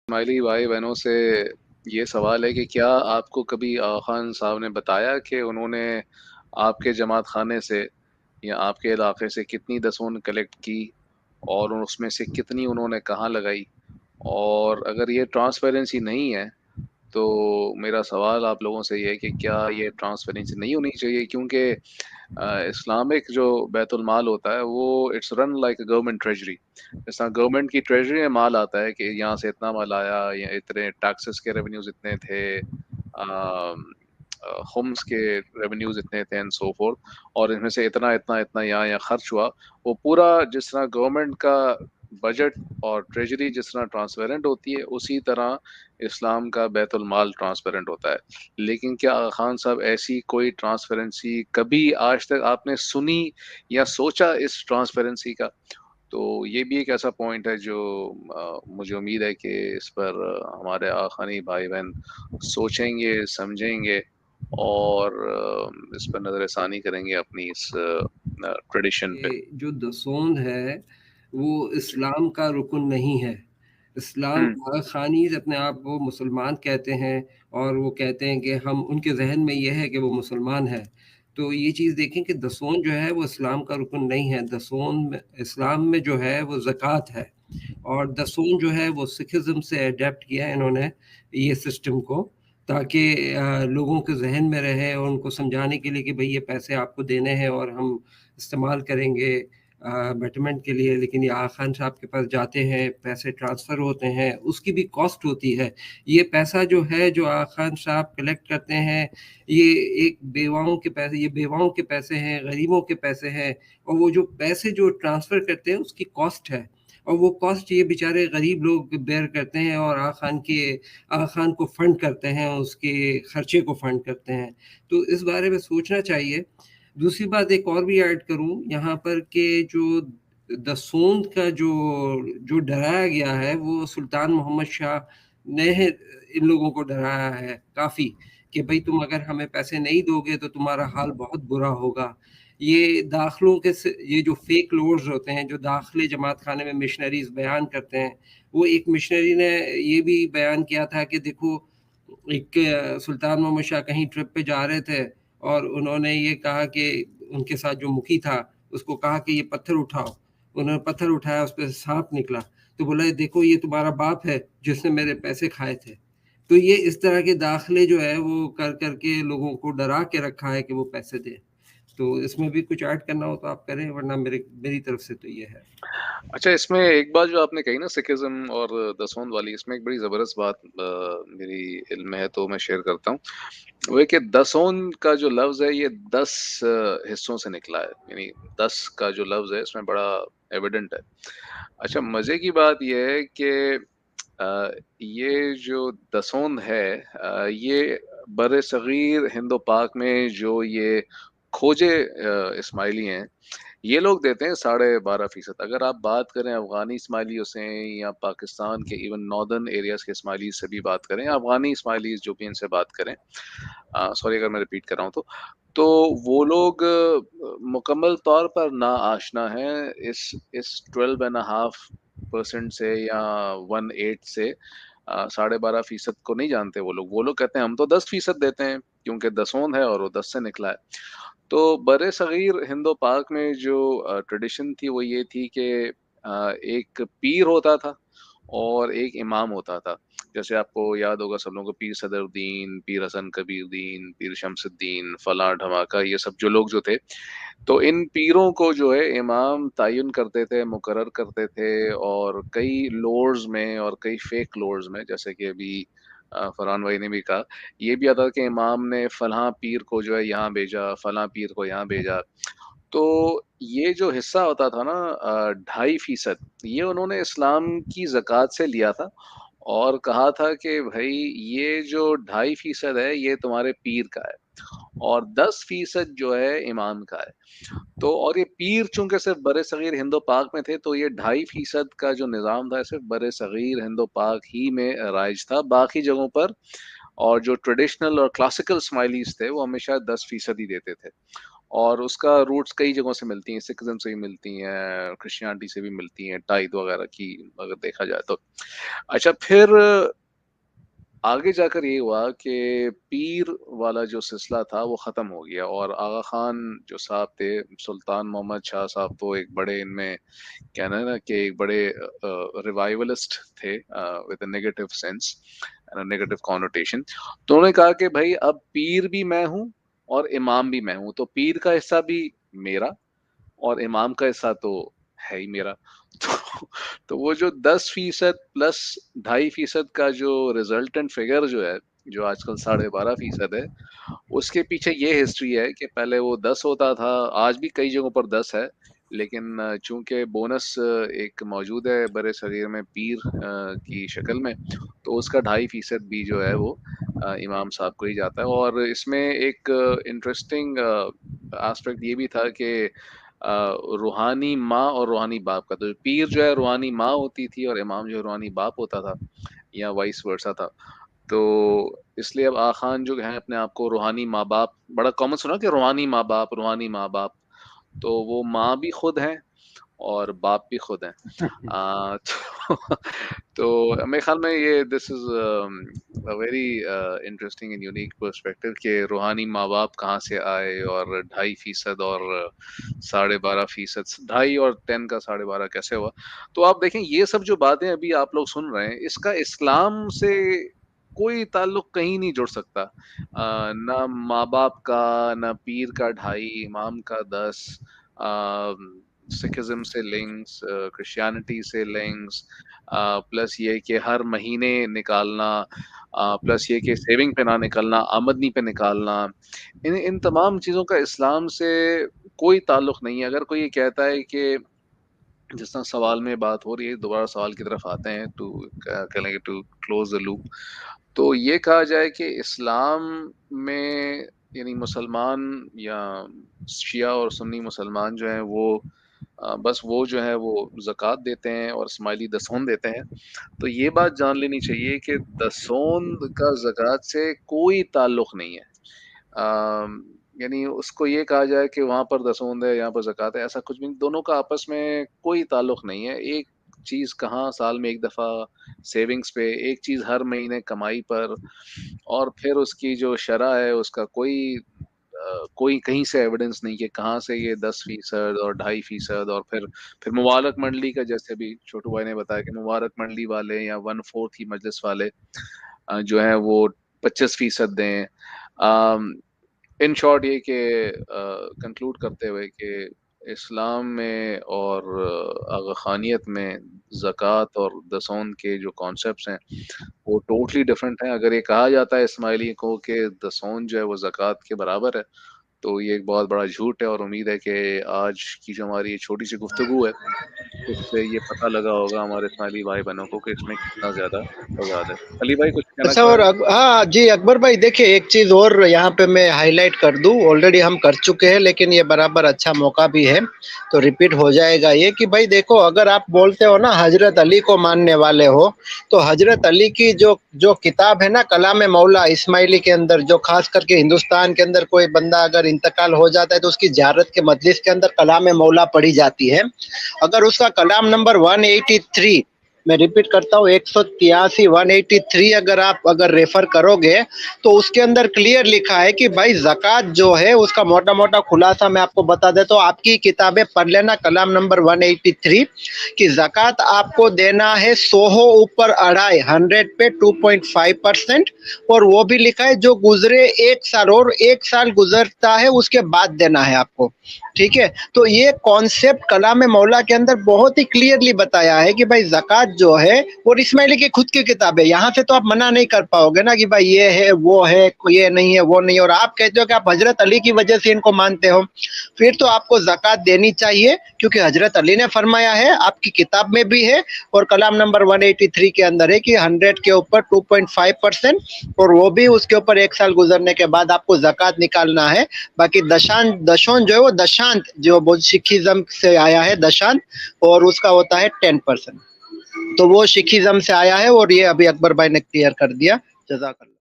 اسماعیلی بھائی بہنوں سے یہ سوال ہے کہ کیا آپ کو کبھی آغا خان صاحب نے بتایا کہ انہوں نے آپ کے جماعت خانے سے یا آپ کے علاقے سے کتنی دسون کلیکٹ کی اور اس میں سے کتنی انہوں نے کہاں لگائی؟ اور اگر یہ ٹرانسپیرنسی نہیں ہے تو میرا سوال آپ لوگوں سے یہ ہے کہ کیا یہ ٹرانسپیرنسی نہیں ہونی چاہیے؟ کیونکہ اسلامک جو بیت المال ہوتا ہے وہ it's run like government treasury. جس طرح گورنمنٹ کی ٹریجری میں مال آتا ہے کہ یہاں سے اتنا مال آیا یا اتنے ٹیکسز کے ریونیوز اتنے تھے، ہومس کے ریونیوز اتنے تھے اینڈ سو فورتھ، اور اس میں سے اتنا اتنا اتنا یہاں خرچ ہوا. وہ پورا جس طرح گورنمنٹ کا بجٹ اور ٹریجری جس طرح ٹرانسپیرنٹ ہوتی ہے اسی طرح اسلام کا بیت المال ٹرانسپیرنٹ ہوتا ہے. لیکن کیا آغا خان صاحب ایسی کوئی ٹرانسپیرنسی کبھی آج تک آپ نے سنی یا سوچا اس ٹرانسپیرنسی کا؟ تو یہ بھی ایک ایسا پوائنٹ ہے جو مجھے امید ہے کہ اس پر ہمارے آغا خانی بھائی بہن سوچیں گے، سمجھیں گے اور اس پر نظر ثانی کریں گے اپنی اس ٹریڈیشن پہ. کہ جو دسوند ہے وہ جی. اسلام کا رکن نہیں ہے. اسلام ہوں. خانیز اپنے آپ کو مسلمان کہتے ہیں اور وہ کہتے ہیں کہ ہم ان کے ذہن میں یہ ہے کہ وہ مسلمان ہے. تو یہ چیز دیکھیں کہ دسون جو ہے وہ اسلام کا رکن نہیں ہے. دسون اسلام میں جو ہے وہ زکوٰۃ ہے، اور دسون جو ہے وہ سکھزم سے اڈیپٹ کیا ہے انہوں نے یہ سسٹم کو، تاکہ لوگوں کے ذہن میں رہے اور ان کو سمجھانے کے لیے کہ بھئی یہ پیسے آپ کو دینے ہیں اور ہم استعمال کریں گے بیٹرمنٹ کے لیے. لیکن یہ آغا خان صاحب کے پاس جاتے ہیں، پیسے ٹرانسفر ہوتے ہیں، اس کی بھی کاسٹ ہوتی ہے. یہ پیسہ جو ہے جو آغا خان صاحب کلیکٹ کرتے ہیں، یہ ایک بیواؤں کے پیسے، یہ بیواؤں کے پیسے ہیں، غریبوں کے پیسے ہیں، اور وہ جو پیسے جو ٹرانسفر کرتے ہیں اس کی کاسٹ ہے، اور وہ کاسٹ یہ بیچارے غریب لوگ بیئر کرتے ہیں اور آغا خان کو فنڈ کرتے ہیں، اس کے خرچے کو فنڈ کرتے ہیں. تو اس بارے میں سوچنا چاہیے. دوسری بات ایک اور بھی ایڈ کروں یہاں پر کہ جو دسوند کا جو ڈرایا گیا ہے وہ سلطان محمد شاہ نے ان لوگوں کو ڈرایا ہے کافی، کہ بھئی تم اگر ہمیں پیسے نہیں دو گے تو تمہارا حال بہت برا ہوگا. یہ داخلوں کے یہ جو فیک لورڈز ہوتے ہیں جو داخلے جماعت خانے میں مشنریز بیان کرتے ہیں، وہ ایک مشنری نے یہ بھی بیان کیا تھا کہ دیکھو ایک سلطان محمد شاہ کہیں ٹرپ پہ جا رہے تھے اور انہوں نے یہ کہا کہ ان کے ساتھ جو مکھی تھا اس کو کہا کہ یہ پتھر اٹھاؤ. انہوں نے پتھر اٹھایا، اس پہ سانپ نکلا، تو بولا دیکھو یہ تمہارا باپ ہے جس نے میرے پیسے کھائے تھے. تو یہ اس طرح کے داخلے جو ہے وہ کر کر کے لوگوں کو ڈرا کے رکھا ہے کہ وہ پیسے دیں. تو اس میں بھی کچھ ایڈ کرنا ہو تو آپ کریں، ورنہ میری طرف سے تو یہ ہے. اچھا، اس میں ایک بات جو آپ نے کہی نا سکھزم اور دسوند والی، اس میں ایک بڑی زبردست بات میری علم ہے تو میں شیئر کرتا ہوں. وہ کہ دسوند کا جو لفظ ہے یہ 10 حصوں سے نکلا ہے، یعنی 10 کا جو لفظ ہے اس میں بڑا ایویڈنٹ ہے. اچھا، مزے کی بات یہ ہے کہ یہ جو دسوند ہے یہ بر صغیر ہند و پاک میں جو یہ کھوجے اسماعیلی ہیں یہ لوگ دیتے ہیں 12.5%. اگر آپ بات کریں افغانی اسماعیلیوں سے یا پاکستان کے ایون ناردرن ایریاز کے اسماعیلیز سے بھی بات کریں، افغانی اسماعیلیز جو بھی ان سے بات کریں، سوری اگر میں ریپیٹ کر رہا ہوں تو وہ لوگ مکمل طور پر نا آشنا ہیں اس 12.5% سے یا 1/8 سے. 12.5% کو نہیں جانتے وہ لوگ کہتے ہیں ہم تو 10% دیتے ہیں کیونکہ دسوند ہے اور وہ 10 سے نکلا ہے. تو بر صغیر ہند و پاک میں جو ٹریڈیشن تھی وہ یہ تھی کہ ایک پیر ہوتا تھا اور ایک امام ہوتا تھا. جیسے آپ کو یاد ہوگا سب لوگوں کو پیر صدر الدین، پیر حسن کبیر الدین، پیر شمس الدین، فلاں دھماکہ، یہ سب جو لوگ جو تھے، تو ان پیروں کو جو ہے امام تعین کرتے تھے، مقرر کرتے تھے. اور کئی لورڈز میں اور کئی فیک لورڈز میں، جیسے کہ ابھی فرحان بھائی نے بھی کہا، یہ بھی آتا کہ امام نے فلاں پیر کو جو ہے یہاں بھیجا، فلاں پیر کو یہاں بھیجا. تو یہ جو حصہ ہوتا تھا نا 2.5%، یہ انہوں نے اسلام کی زکوٰۃ سے لیا تھا اور کہا تھا کہ بھائی یہ جو 2.5% ہے یہ تمہارے پیر کا ہے اور 10% جو ہے امام کا ہے. تو اور یہ پیر چونکہ صرف بر صغیر ہند و پاک میں تھے تو یہ 2.5% کا جو نظام تھا صرف بر صغیر ہند و پاک ہی میں رائج تھا. باقی جگہوں پر اور جو ٹریڈیشنل اور کلاسیکل اسماعیلیز تھے وہ ہمیشہ 10% ہی دیتے تھے. اور اس کا روٹس کئی جگہوں سے ملتی ہیں، سکھزم سے بھی ملتی ہیں، کرسچینٹی سے بھی ملتی ہیں، ٹائد وغیرہ کی اگر دیکھا جائے تو۔ اچھا پھر آگے جا کر یہ ہوا کہ پیر والا جو سلسلہ تھا وہ ختم ہو گیا، اور آغا خان جو صاحب تھے، سلطان محمد شاہ صاحب، تو ایک بڑے ان میں کہنا ہے نا کہ ایک بڑے ریوائولسٹ تھے with a negative sense, negative connotation. تو انہوں نے کہا کہ بھائی اب پیر بھی میں ہوں اور امام بھی میں ہوں، تو پیر کا حصہ بھی میرا اور امام کا حصہ تو ہے ہی میرا۔ تو وہ جو 10% پلس 2.5% کا جو ریزلٹنٹ فگر جو ہے، جو آج کل 12.5% ہے، اس کے پیچھے یہ ہسٹری ہے کہ پہلے وہ 10 ہوتا تھا، آج بھی کئی جگہوں پر 10 ہے، لیکن چونکہ بونس ایک موجود ہے برِ صغیر میں پیر کی شکل میں، تو اس کا 2.5% بھی جو ہے وہ امام صاحب کو ہی جاتا ہے۔ اور اس میں ایک انٹرسٹنگ آسپیکٹ یہ بھی تھا کہ روحانی ماں اور روحانی باپ کا، تو پیر جو ہے روحانی ماں ہوتی تھی اور امام جو ہے روحانی باپ ہوتا تھا، یا وائس ورثہ تھا۔ تو اس لیے اب آغا خان جو ہے اپنے آپ کو روحانی ماں باپ، بڑا کامن سنا کہ روحانی ماں باپ، روحانی ماں باپ، تو وہ ماں بھی خود ہیں اور باپ بھی خود ہیں۔ تو میرے خیال میں یہ this is very interesting and unique perspective کہ روحانی ماں باپ کہاں سے آئے، اور 2.5% اور 12.5%، 2.5 اور 10 کا 12.5 کیسے ہوا۔ تو آپ دیکھیں یہ سب جو باتیں ابھی آپ لوگ سن رہے ہیں، اس کا اسلام سے کوئی تعلق کہیں نہیں جڑ سکتا، نہ ماں باپ کا، نہ پیر کا 2.5، امام کا 10، سکھزم سے لنکس، کرسچینٹی سے لنکس، پلس یہ کہ ہر مہینے نکالنا، پلس یہ کہ سیونگ پہ نہ نکالنا، آمدنی پہ نکالنا، ان تمام چیزوں کا اسلام سے کوئی تعلق نہیں ہے۔ اگر کوئی یہ کہتا ہے کہ جس طرح سوال میں بات ہو رہی ہے، دوبارہ سوال کی طرف آتے ہیں، ٹو کہہ لیں گے ٹو کلوز دا لوپ، تو یہ کہا جائے کہ اسلام میں یعنی مسلمان یا شیعہ اور سنی مسلمان جو ہیں وہ بس وہ جو ہے وہ زکوٰۃ دیتے ہیں اور اسماعیلی دسون دیتے ہیں۔ تو یہ بات جان لینی چاہیے کہ دسون کا زکوٰۃ سے کوئی تعلق نہیں ہے۔ یعنی اس کو یہ کہا جائے کہ وہاں پر دسوند ہے، یہاں پر زکوٰۃ ہے، ایسا کچھ بھی نہیں، دونوں کا آپس میں کوئی تعلق نہیں ہے۔ ایک چیز کہاں سال میں ایک دفعہ سیونگز پہ، ایک چیز ہر مہینے کمائی پر، اور پھر اس کی جو شرح ہے اس کا کوئی کہیں سے ایویڈنس نہیں کہ کہاں سے یہ 10% اور 2.5%، اور پھر مبارک منڈلی کا، جیسے بھی چھوٹو بھائی نے بتایا کہ مبارک منڈلی والے یا 1/4 کی مجلس والے جو ہیں وہ 25% دیں۔ ان شارٹ یہ کہ کنکلوڈ کرتے ہوئے کہ اسلام میں اور آغا خانیت میں زکوٰۃ اور دسون کے جو کانسیپٹس ہیں وہ ٹوٹلی ڈفرینٹ ہیں۔ اگر یہ کہا جاتا ہے اسماعیلی کو کہ دسون جو ہے وہ زکوٰۃ کے برابر ہے، تو یہ ایک بہت بڑا جھوٹ ہے، اور امید ہے کہ آج کی جو ہماری یہ چھوٹی سی گفتگو ہے اس سے یہ پتہ لگا ہوگا ہمارے اسماعیلی بھائی بہنوں کو کہ اس میں کتنا زیادہ تضاد ہے۔ علی بھائی کچھ کہنا اچھا، چاہ اور رہے ہاں جی اکبر بھائی، دیکھیں ایک چیز اور یہاں پہ میں ہائی لائٹ کر دوں، آلریڈی ہم کر چکے ہیں لیکن یہ برابر اچھا موقع بھی ہے تو ریپیٹ ہو جائے گا یہ کہ بھائی دیکھو، اگر آپ بولتے ہو نا حضرت علی کو ماننے والے ہو، تو حضرت علی کی جو کتاب ہے نا کلام مولا اسماعیلی کے اندر، جو خاص کر کے ہندوستان کے اندر کوئی بندہ اگر انتقال ہو جاتا ہے تو اس کی زیارت کے مجلس کے اندر کلام مولا پڑھی جاتی ہے۔ اگر اس کا کلام نمبر 183، میں ریپیٹ کرتا ہوں 183 183 اگر ریفر کرو گے تو اس کے اندر کلیئر لکھا ہے کہ بھائی زکوٰۃ جو ہے اس کا موٹا موٹا خلاصہ میں آپ کو بتا دیتا ہوں، آپ کی کتابیں پڑھ لینا، کلام نمبر 183 کہ زکوٰۃ آپ کو دینا ہے 100 اوپر 2.5، 100 پہ 2.5%، اور وہ بھی لکھا ہے جو گزرے 1 سال، اور 1 سال گزرتا ہے اس کے بعد دینا ہے آپ کو، ٹھیک ہے۔ تو یہ کانسیپٹ کلام مولا کے اندر بہت ہی کلیئرلی بتایا ہے کہ بھائی زکوٰۃ جو ہے، اور اسماعیلی کی خود کی کتاب ہے، یہاں سے تو آپ منع نہیں کر پاؤ گے نا کہ بھائی یہ ہے وہ ہے، یہ نہیں ہے وہ نہیں، اور آپ کہتے ہو کہ آپ حضرت علی کی وجہ سے ان کو مانتے ہو، پھر تو آپ کو زکوٰۃ دینی چاہیے، کیونکہ حضرت علی نے فرمایا ہے، آپ کی کتاب میں بھی ہے، اور کلام نمبر 183 کے اندر ہے کہ 100 کے اوپر 2.5%، اور وہ بھی اس کے اوپر 1 سال گزرنے کے بعد آپ کو زکوٰۃ نکالنا ہے۔ باقی دشون جو ہے وہ دشانت، جو سکھزم سے آیا ہے دشانت، اور اس کا ہوتا ہے 10%، تو وہ سکھزم سے آیا ہے، اور یہ ابھی اکبر بھائی نے کلیئر کر دیا۔ جزاک اللہ۔